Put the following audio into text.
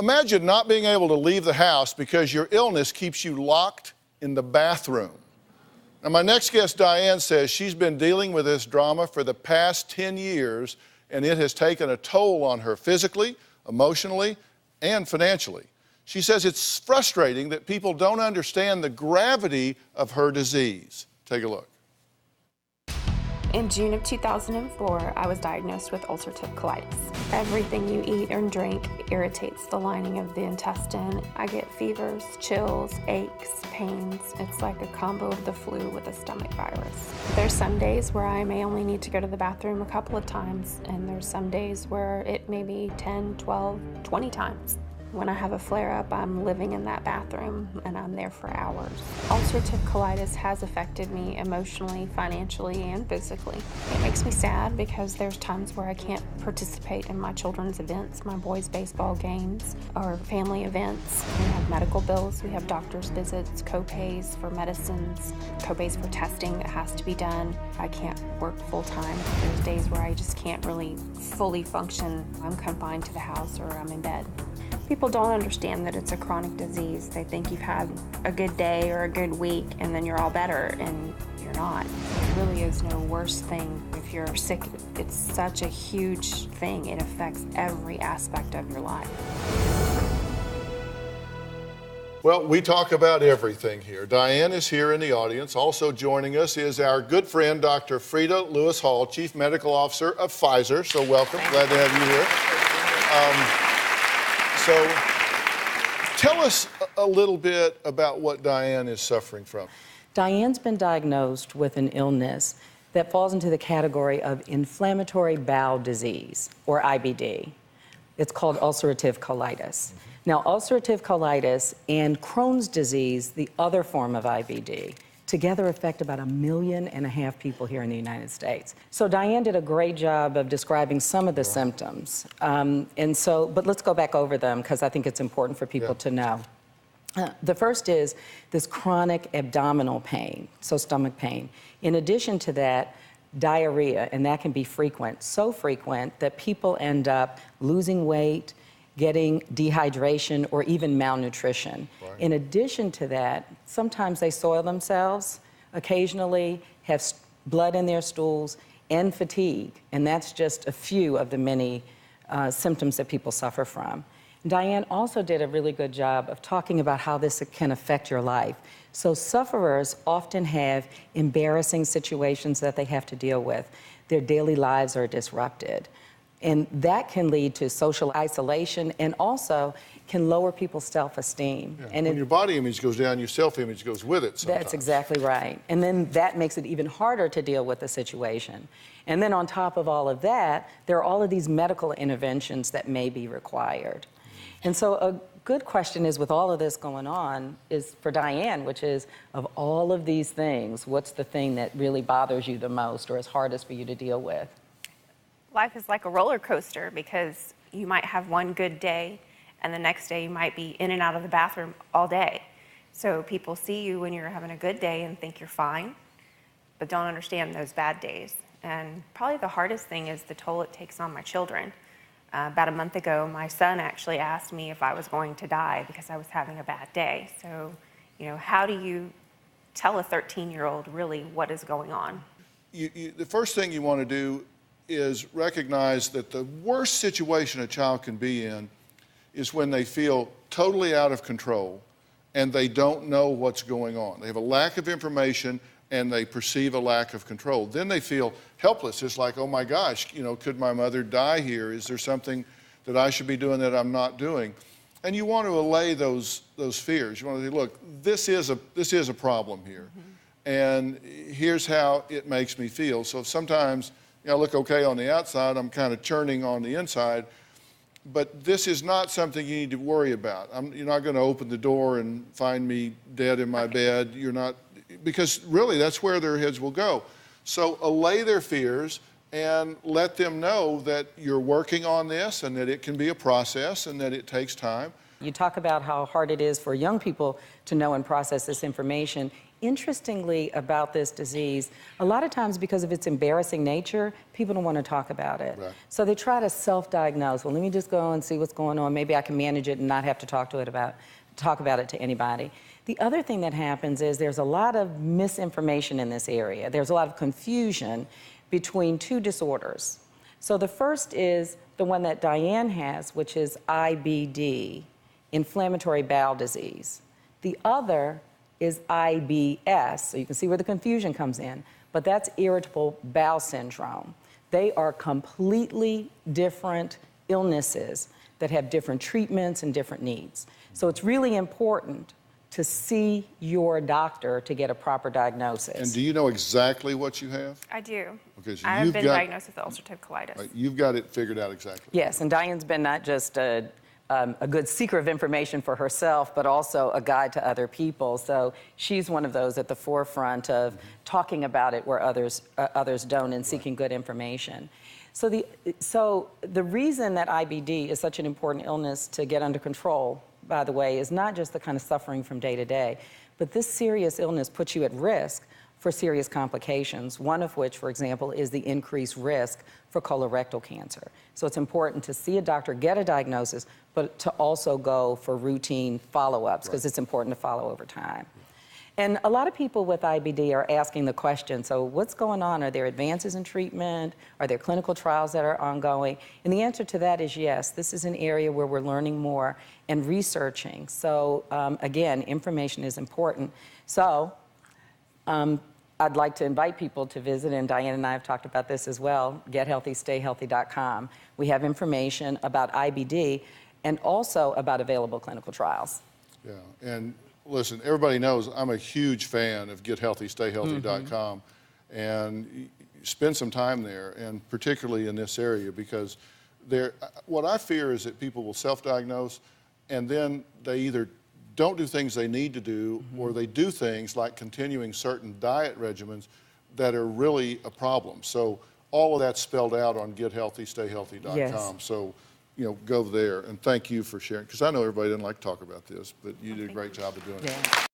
Imagine not being able to leave the house because your illness keeps you locked in the bathroom. Now, my next guest, Diane, says she's been dealing with this drama for the past 10 years, and it has taken a toll on her physically, emotionally, and financially. She says it's frustrating that people don't understand the gravity of her disease. Take a look. In June of 2004, I was diagnosed with ulcerative colitis. Everything you eat and drink irritates the lining of the intestine. I get fevers, chills, aches, pains. It's like a combo of the flu with a stomach virus. There's some days where I may only need to go to the bathroom a couple of times, and there's some days where it may be 10, 12, 20 times. When I have a flare-up, I'm living in that bathroom, and I'm there for hours. Ulcerative colitis has affected me emotionally, financially, and physically. It makes me sad because there's times where I can't participate in my children's events, my boys' baseball games, or family events. We have medical bills, we have doctor's visits, co-pays for medicines, co-pays for testing that has to be done. I can't work full-time. There's days where I just can't really fully function. I'm confined to the house or I'm in bed. People don't understand that it's a chronic disease. They think you've had a good day or a good week and then you're all better, and you're not. There really is no worse thing if you're sick. It's such a huge thing. It affects every aspect of your life. Well, we talk about everything here. Diane is here in the audience. Also joining us is our good friend, Dr. Frida Lewis Hall, Chief Medical Officer of Pfizer. So welcome, glad to have you here. So tell us a little bit about what Diane is suffering from. Diane's been diagnosed with an illness that falls into the category of inflammatory bowel disease, or IBD. It's called ulcerative colitis. Now, ulcerative colitis and Crohn's disease, the other form of IBD, together affect about 1.5 million people here in the United States. So Diane did a great job of describing some of the symptoms. But let's go back over them because I think it's important for people to know. The first is this chronic abdominal pain, so stomach pain. In addition to that, diarrhea, and that can be frequent, so frequent that people end up losing weight, getting dehydration, or even malnutrition. Right. In addition to that, sometimes they soil themselves, occasionally have blood in their stools, and fatigue, and that's just a few of the many symptoms that people suffer from. Diane also did a really good job of talking about how this can affect your life. So sufferers often have embarrassing situations that they have to deal with. Their daily lives are disrupted. And that can lead to social isolation and also can lower people's self-esteem. Yeah. And when your body image goes down, your self-image goes with it sometimes. That's exactly right. And then that makes it even harder to deal with the situation. And then on top of all of that, there are all of these medical interventions that may be required. And so a good question is, with all of this going on, is for Diane, which is, of all of these things, what's the thing that really bothers you the most or is hardest for you to deal with? Life is like a roller coaster because you might have one good day and the next day you might be in and out of the bathroom all day. So people see you when you're having a good day and think you're fine, but don't understand those bad days. And probably the hardest thing is the toll it takes on my children. About a month ago, my son actually asked me if I was going to die because I was having a bad day. So, you know, how do you tell a 13-year-old really what is going on? The first thing you want to do is recognize that the worst situation a child can be in is when they feel totally out of control and they don't know what's going on. They have a lack of information and they perceive a lack of control. Then they feel helpless. It's like, oh my gosh, you know, could my mother die here? Is there something that I should be doing that I'm not doing? And you want to allay those fears. You want to say, look, this is a problem here. Mm-hmm. And here's how it makes me feel. So sometimes, you know, I look okay on the outside, I'm kind of churning on the inside, but this is not something you need to worry about. You're not going to open the door and find me dead in my bed. You're not, because really that's where their heads will go. So allay their fears and let them know that you're working on this and that it can be a process and that it takes time. You talk about how hard it is for young people to know and process this information. interestingly about this disease, a lot of times because of its embarrassing nature, people don't want to talk about it. Right. So they try to self-diagnose. Well, let me just go and see what's going on. Maybe I can manage it and not have to talk about it to anybody. The other thing that happens is there's a lot of misinformation in this area. There's a lot of confusion between two disorders. So the first is the one that Diane has, which is IBD, inflammatory bowel disease. The other is IBS, so you can see where the confusion comes in, but that's irritable bowel syndrome. They are completely different illnesses that have different treatments and different needs. So it's really important to see your doctor to get a proper diagnosis. And do you know exactly what you have? I do. Okay, so I have you've been got- diagnosed with ulcerative colitis. Right, you've got it figured out exactly. Yes, and Diane's been not just a good seeker of information for herself, but also a guide to other people. So she's one of those at the forefront of talking about it where others don't and seeking good information. So the reason that IBD is such an important illness to get under control, by the way, is not just the kind of suffering from day to day, but this serious illness puts you at risk for serious complications, one of which, for example, is the increased risk for colorectal cancer. So it's important to see a doctor, get a diagnosis, but to also go for routine follow-ups, because it's important to follow over time. And a lot of people with IBD are asking the question, so what's going on? Are there advances in treatment? Are there clinical trials that are ongoing? And the answer to that is yes. This is an area where we're learning more and researching. So again, information is important. So I'd like to invite people to visit, and Diane and I have talked about this as well, gethealthystayhealthy.com. We have information about IBD and also about available clinical trials. Yeah, and listen, everybody knows I'm a huge fan of gethealthystayhealthy.com, and spend some time there, and particularly in this area, because what I fear is that people will self-diagnose, and then they either don't do things they need to do, or they do things like continuing certain diet regimens that are really a problem. So all of that's spelled out on gethealthystayhealthy.com. Yes. So, you know, go there, and thank you for sharing, because I know everybody doesn't like to talk about this, but you did a great job of doing it. Yeah.